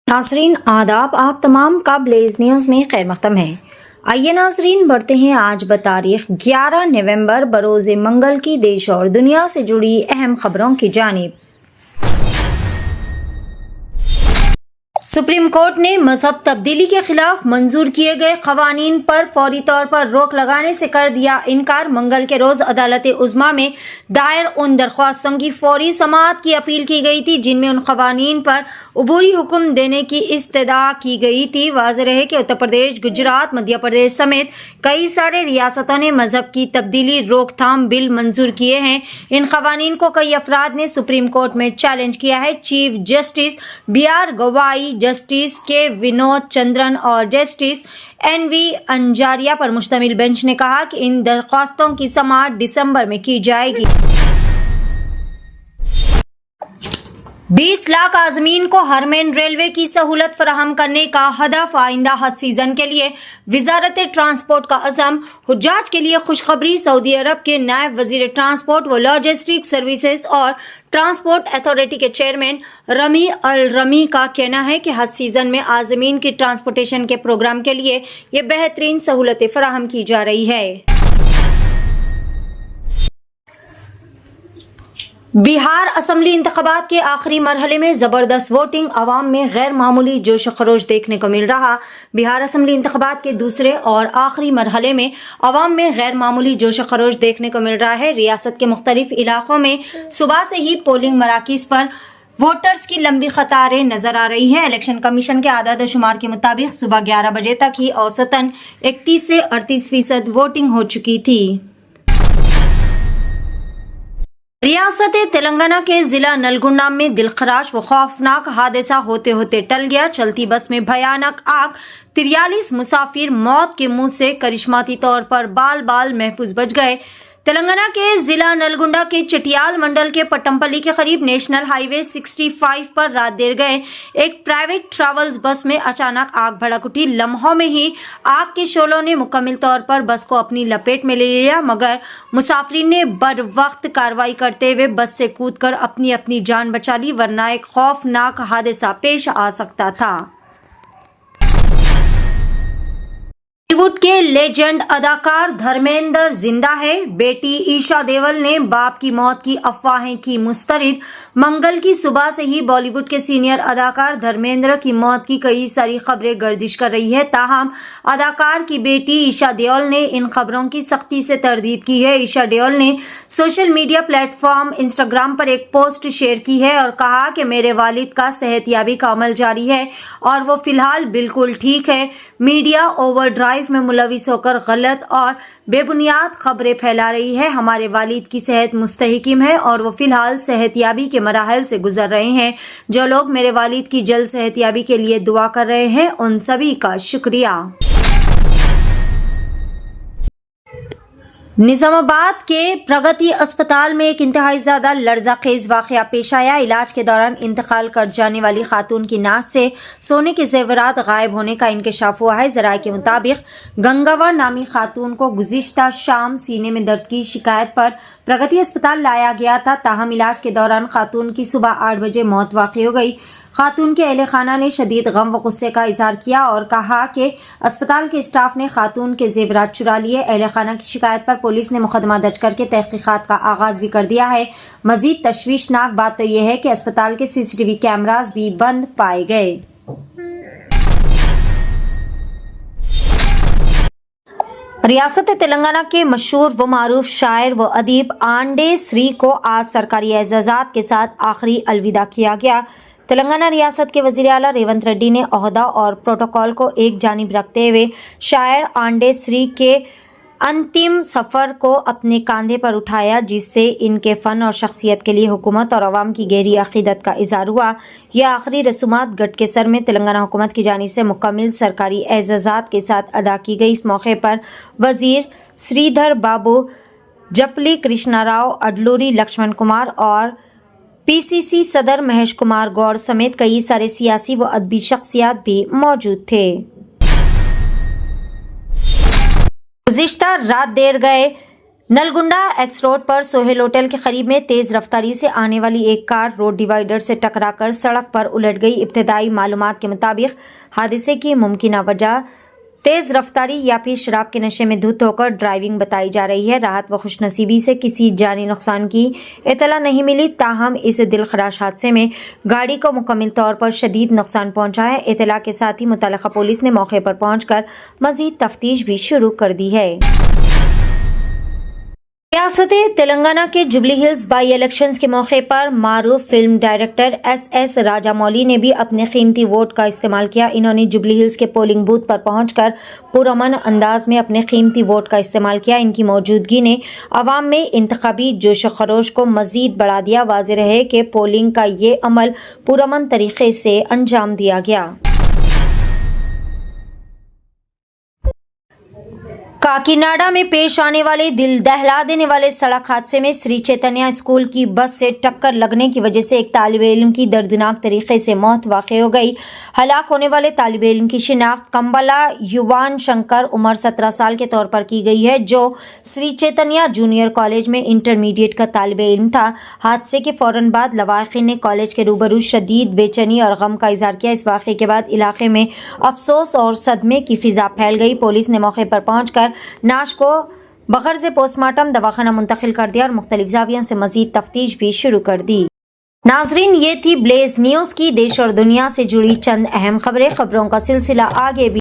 नाज़रीन आदाब, आप तमाम का ब्लेज न्यूज़ में खैर मक़दम है। आइए नाज़रीन बढ़ते हैं आज बतारीख 11 नवंबर बरोज़ मंगल की देश और दुनिया से जुड़ी अहम खबरों की जानिब। सुप्रीम कोर्ट ने मजहब तब्दीली के खिलाफ मंजूर किए गए कवानीन पर फौरी तौर पर रोक लगाने से कर दिया इनकार। मंगल के रोज अदालत उज़्मा में दायर उन दरख्वास्तों की फौरी समाअत की अपील की गई थी जिनमें उन कवानीन पर अबूरी हुक्म देने की इस्तदा की गई थी। वाज़ेह रहे कि उत्तर प्रदेश, गुजरात, मध्य प्रदेश समेत कई सारे रियासतों ने मजहब की तब्दीली रोकथाम बिल मंजूर किए हैं। इन कवानीन को कई अफराद ने सुप्रीम कोर्ट में चैलेंज किया है। चीफ जस्टिस BR गवाई, जस्टिस के विनोद चंद्रन और जस्टिस NV अंजारिया पर मुश्तमिल बेंच ने कहा कि इन दरख्वास्तों की समाअत दिसंबर में की जाएगी। 20 लाख आज़मीन को हरमैन रेलवे की सहूलत फराहम करने का हदफ। आइंदा हज सीजन के लिए वजारत ट्रांसपोर्ट का अज़म। हुज्जाज के लिए खुशखबरी। सऊदी अरब के नायब वजीर ट्रांसपोर्ट व लॉजिस्टिक सर्विसेज और ट्रांसपोर्ट अथॉरिटी के चेयरमैन रमी अल रमी का कहना है कि हज सीजन में आज़मीन की ट्रांसपोर्टेशन के प्रोग्राम के लिए ये बेहतरीन सहूलतें फराहम की जा रही है। बिहार असम्बली इंतखाबात के आखिरी मरहले में जबरदस्त वोटिंग, अवाम में गैर मामूली जोश खरोश देखने को मिल रहा। बिहार असम्बली इंतखाबात के दूसरे और आखिरी मरहले में अवाम में गैर मामूली जोश खरोश देखने को मिल रहा है। रियासत के मुख्तलिफ इलाकों में सुबह से ही पोलिंग मराकिज पर वोटर्स की लंबी कतारें नजर आ रही हैं। इलेक्शन कमीशन के आदाद शुमार के मुताबिक सुबह 11 बजे तक ही औसतन 31 से 38% वोटिंग हो चुकी थी। रियासत तेलंगाना के जिला नलगुंडा में दिलखराश व खौफनाक हादसा होते होते टल गया। चलती बस में भयानक आग, 43 मुसाफिर मौत के मुंह से करिश्माती तौर पर बाल बाल महफूज बच गए। तेलंगाना के जिला नलगुंडा के चटियाल मंडल के पट्टमपल्ली के करीब नेशनल हाईवे 65 पर रात देर गए एक प्राइवेट ट्रैवल्स बस में अचानक आग भड़क उठी। लम्हों में ही आग के शोलों ने मुकम्मल तौर पर बस को अपनी लपेट में ले लिया, मगर मुसाफिरीन ने बर वक्त कार्रवाई करते हुए बस से कूदकर अपनी अपनी जान बचा ली, वरना एक खौफनाक हादसा पेश आ सकता था। बॉलीवुड के लेजेंड अदाकार धर्मेंद्र जिंदा है। बेटी ईशा देओल ने बाप की मौत की अफवाहें की मुस्तरद। मंगल की सुबह से ही बॉलीवुड के सीनियर अदाकार धर्मेंद्र की मौत की कई सारी खबरें गर्दिश कर रही है। ताहम अदाकार की बेटी ईशा देओल ने इन खबरों की सख्ती से तरदीद की है। ईशा देओल ने सोशल मीडिया प्लेटफॉर्म इंस्टाग्राम पर एक पोस्ट शेयर की है और कहा कि मेरे वालिद का सेहतयाबी का अमल जारी है और वो फिलहाल बिल्कुल ठीक है। मीडिया ओवरड्राइव में मुलविस होकर गलत और बेबुनियाद खबरें फैला रही है। हमारे वालिद की सेहत मुस्तहकिम है और वो फिलहाल सेहतयाबी के मराहल से गुजर रहे हैं। जो लोग मेरे वालिद की जल्द सेहतयाबी के लिए दुआ कर रहे हैं, उन सभी का शुक्रिया। निजामाबाद के प्रगति अस्पताल में एक इंतहाई ज्यादा लर्ज़ाखेज वाक़या पेश आया। इलाज के दौरान इंतकाल कर जाने वाली खातून की नाक से सोने के जेवरात गायब होने का इंकशाफ हुआ है। ज़राए के मुताबिक गंगावा नामी खातून को गुज़िश्ता शाम सीने में दर्द की शिकायत पर प्रगति अस्पताल लाया गया था। ताहम इलाज के दौरान खातून की सुबह 8 बजे मौत वाक़ई हो गई। खातून के अहले खाना ने शदीद गम व गुस्से का इजहार किया और कहा कि अस्पताल के स्टाफ ने खातून के जेवरात चुरा लिए। अहले खाना की शिकायत पर पुलिस ने मुकदमा दर्ज करके तहकीकात का आगाज भी कर दिया है। मजीद तशवीशनाक बात तो यह है कि अस्पताल के CCTV कैमरास भी बंद पाए गए। रियासत तेलंगाना के मशहूर व मारूफ शायर व अदीब आंडे श्री को आज सरकारी एजाज़ात के साथ आखिरी अलविदा किया गया। तेलंगाना रियासत के वज़ीर आला रेवंत रेड्डी ने ओहदा और प्रोटोकॉल को एक जानिब रखते हुए शायर आंडे श्री के अंतिम सफ़र को अपने कांधे पर उठाया, जिससे इनके फ़न और शख्सियत के लिए हुकूमत और अवाम की गहरी अक़ीदत का इज़हार हुआ। यह आखिरी रसूमात गटकेसर में तेलंगाना हुकूमत की जानिब से मुकम्मल सरकारी एजाज़ात के साथ अदा की गई। इस मौके पर वज़ीर श्रीधर बाबू, जपली कृष्णा राव, अडलूरी लक्ष्मण कुमार और PCC सदर महेश कुमार गौड़ समेत कई सारे सियासी व अदबी शख्सियात भी मौजूद थे। गुज़िश्ता रात देर गए नलगुंडा एक्स रोड पर सोहेल होटल के करीब में तेज रफ्तारी से आने वाली एक कार रोड डिवाइडर से टकराकर सड़क पर उलट गई। इब्तदाई मालूमात के मुताबिक हादसे की मुमकिना वजह तेज रफ्तारी या फिर शराब के नशे में धुत होकर ड्राइविंग बताई जा रही है। राहत व खुशनसीबी से किसी जानी नुकसान की इतला नहीं मिली, ताहम इस दिलखराश हादसे में गाड़ी को मुकम्मल तौर पर शदीद नुकसान पहुंचा है। इतला के साथ ही मुतल्लिका पुलिस ने मौके पर पहुंचकर मजीद तफ्तीश भी शुरू कर दी है। रियासत तेलंगाना के जुबली हिल्स बाई इलेक्शंस के मौके पर मारूफ फिल्म डायरेक्टर एस राजामौली ने भी अपने कीमती वोट का इस्तेमाल किया। इन्होंने जुबली हिल्स के पोलिंग बूथ पर पहुंचकर पुरअमन अंदाज में अपने कीमती वोट का इस्तेमाल किया। इनकी मौजूदगी ने अवाम में इंतखाबी जोश खरोश को मजीद बढ़ा दिया। वाज़ेह है कि पोलिंग का ये अमल पुरअमन तरीके से अंजाम दिया गया। काकीनाडा में पेश आने वाले दिल दहला देने वाले सड़क हादसे में श्री चैतन्य स्कूल की बस से टक्कर लगने की वजह से एक तालिब इल्म की दर्दनाक तरीके से मौत वाक़ हो गई। हलाक होने वाले तालिब इल्म की शिनाख्त कंबला युवान शंकर उम्र 17 साल के तौर पर की गई है, जो श्री चैतन्य जूनियर कॉलेज में इंटरमीडिएट का तालिब इल्म था। हादसे के फौरन बाद लवाहिकीन ने कॉलेज के रूबरू शदीद बेचैनी और गम का इजहार किया। इस वाक़े के बाद इलाके में अफसोस और सदमे की फिजा फैल गई। पुलिस ने मौके पर पहुंचकर नाश को बगैर पोस्टमार्टम दवाखाना मुंतकिल कर दिया और मुख्तलिफ ज़ावियों से मजीद तफ्तीश भी शुरू कर दी। नाजरीन, ये थी ब्लेज न्यूज़ की देश और दुनिया से जुड़ी चंद अहम खबरें। खबरों का सिलसिला आगे भी